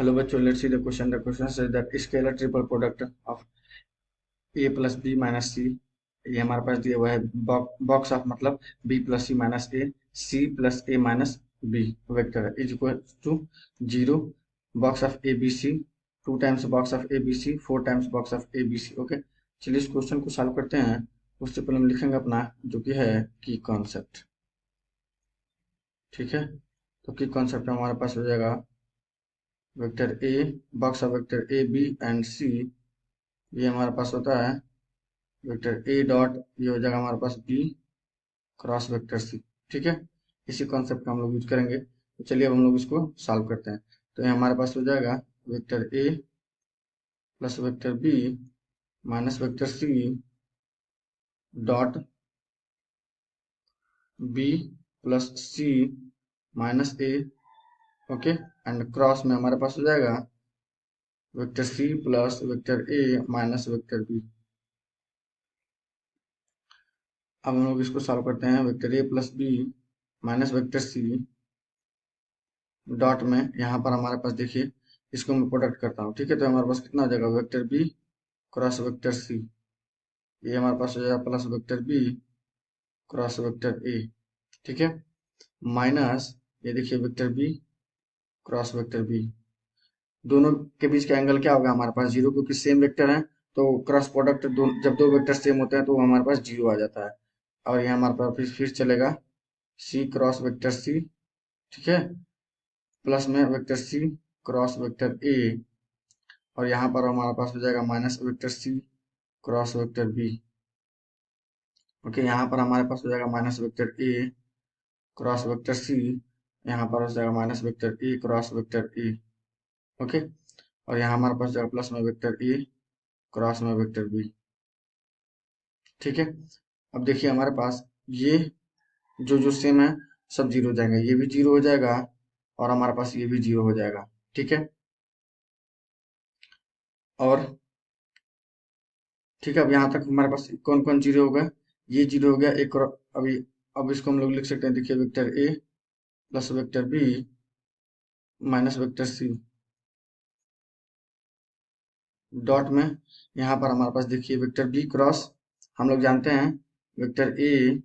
Hello बच्चों, let's see the question. The question says that scalar triple product of A plus B minus C. ये हमारे पास दिया हुआ है बॉक्स ऑफ मतलब B plus C minus A, C plus A minus B vector है is equal to 0 box of A B C, 2 times box of A B C, 4 times box of A B C. Okay, चलिए इस question को solve करते हैं। उससे पहले हम लिखेंगे अपना जो कि है की कॉन्सेप्ट। ठीक है, तो की कॉन्सेप्ट हमारे पास हो जाएगा vector A, box of vector A B and C. ये हमारे पास होता है वेक्टर ए डॉट, ये हो जाएगा हमारे पास बी क्रॉस वेक्टर सी। ठीक है, इसी कॉन्सेप्ट का हम लोग यूज करेंगे। तो चलिए अब हम लोग इसको सॉल्व करते हैं। तो ये हमारे पास हो जाएगा vector A plus vector B minus vector C dot B plus C minus A. Okay, and cross में हमारे पास हो जाएगा vector C plus vector A minus vector B. अब हम लोग इसको सॉल्व करते हैं। Vector A plus B minus vector C dot में यहाँ पर हमारे पास देखिए, इसको मैं प्रोडक्ट करता हूँ। ठीक है, तो हमारे पास कितना हो जाएगा vector B cross vector C. ये हमारे पास हो जाएगा plus vector B cross vector A. ठीक है, माइनस ये देखिए vector B cross vector B. दोनों के बीच का एंगल क्या होगा हमारे पास 0, क्योंकि सेम वेक्टर है। तो क्रॉस प्रोडक्ट जब दो वेक्टर सेम होते हैं तो हमारे पास 0 आ जाता है। और यहाँ हमारे पास फिर चलेगा सी क्रॉस वेक्टर सी। ठीक है, प्लस में vector C cross vector A, और यहाँ पर हमारे पास हो जाएगा minus vector C cross vector B. Okay, यहाँ पर हमारे पास हो जाएगा minus vector A cross vector C, यहाँ पर हो जाएगा minus vector A cross vector A. Okay, और यहाँ हमारे पास जाएगा प्लस में वेक्टर ए क्रॉस में वेक्टर बी। ठीक है, अब देखिए हमारे पास ये जो जो सेम है सब 0 हो जाएंगे, ये भी 0 हो जाएगा और हमारे पास ये भी 0 हो जाएगा। ठीक है, और ठीक है, अब यहाँ तक हमारे पास कौन कौन 0 होगा, ये 0 हो गया एक और। अभी अब इसको हम लोग लिख सकते हैं। देखिए vector A plus vector B minus vector C dot में यहाँ पर हमारे पास देखिए वेक्टर बी क्रॉस, हम लोग जानते हैं vector A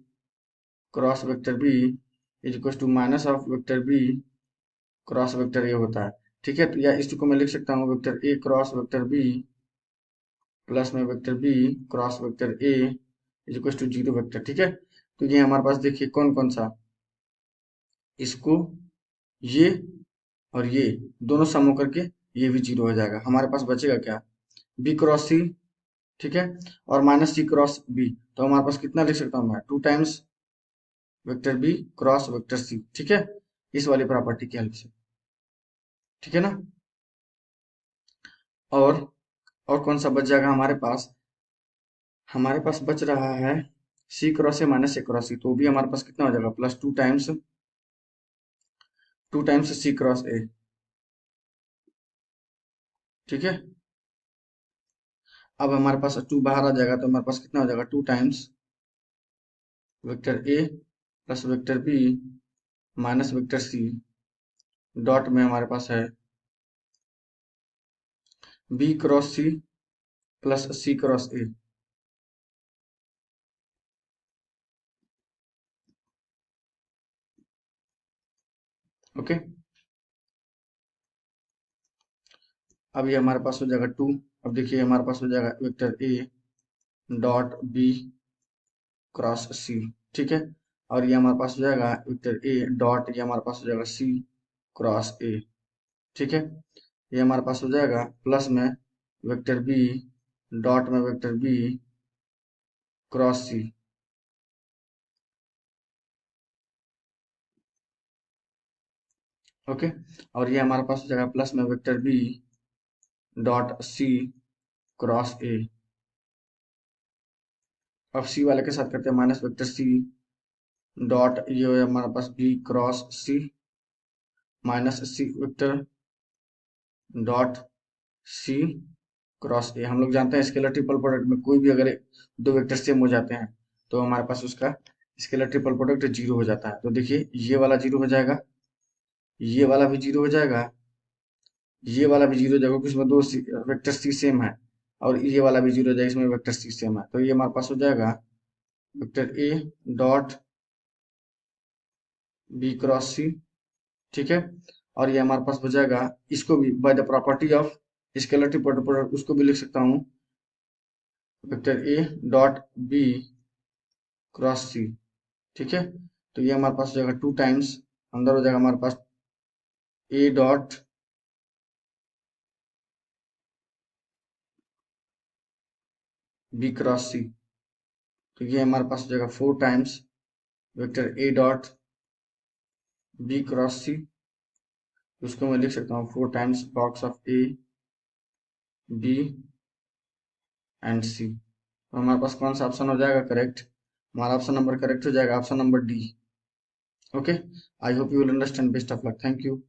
cross vector B is equal to minus of vector B cross vector A होता है। ठीक है, तो या इसको मैं लिख सकता हूँ vector A cross vector B plus में vector B cross vector A is equal to 0 vector. ठीक है, तो ये हमारे पास देखिए कौन कौन सा, इसको ये और ये दोनों सम होकर के ये भी 0 हो जाएगा। हमारे पास बचेगा क्या, बी क्रॉस सी। ठीक है, और माइनस सी क्रॉस बी, तो हमारे पास कितना लिख सकता हूँ मैं, 2 times vector B cross vector C. ठीक है, इस वाली प्रॉपर्टी की हेल्प से। ठीक है ना, और और कौन सा बच जाएगा हमारे पास, हमारे पास बच रहा है C cross A minus A cross C, तो भी हमारे पास कितना हो जाएगा plus 2 times C cross A. ठीक है, अब हमारे पास 2 बाहर आ जाएगा तो हमारे पास कितना हो जाएगा 2 times vector A plus vector B minus vector C dot में हमारे पास है B cross C plus C cross A. Okay, अब ये हमारे पास हो जाएगा 2। अब देखिए हमारे पास हो जाएगा vector A dot B cross C. ठीक है, और ये हमारे पास हो जाएगा वेक्टर ए डॉट, ये हमारे पास हो जाएगा सी क्रॉस ए। ठीक है, ये हमारे पास हो जाएगा प्लस में वेक्टर बी डॉट में vector B cross C. Okay, और ये हमारे पास हो जाएगा प्लस में vector B dot C cross A. अब सी वाले के साथ करते हैं माइनस वेक्टर सी डॉट, ये है हमारे पास B cross C minus C vector dot C cross A. हम लोग जानते हैं स्केलर ट्रिपल प्रोडक्ट में कोई भी अगर दो वेक्टर सेम हो जाते हैं तो हमारे पास उसका स्केलर ट्रिपल प्रोडक्ट 0 हो जाता है। तो देखिए ये वाला 0 हो जाएगा, ये वाला भी 0 हो जाएगा, ये वाला भी जीरो जाएगा क्योंकि इसमें दो वेक्टर सी सेम है, और ये वाला भी जीरो जाएगा, इसमें वेक्टर सी सेम है। तो ये हमारे पास हो जाएगा vector A dot B cross C, ठीक है। और ये हमारे पास हो जाएगा, इसको भी by the property of scalar product उसको भी लिख सकता हूँ, vector A dot B cross C, ठीक है। तो ये हमारे पास हो जाएगा 2 टाइम्स, अंदर हो जाएगा हमारे पास A dot B cross C, तो ये हमारे पास हो जाएगा 4 times vector A dot B cross C, उसको मैं लिख सकता हूँ 4 times box of A B and C. तो हमारे पास कौन सा ऑप्शन हो जाएगा करेक्ट? हमारा ऑप्शन नंबर करेक्ट हो जाएगा option number D. Okay, I hope you will understand. Best of luck, thank you.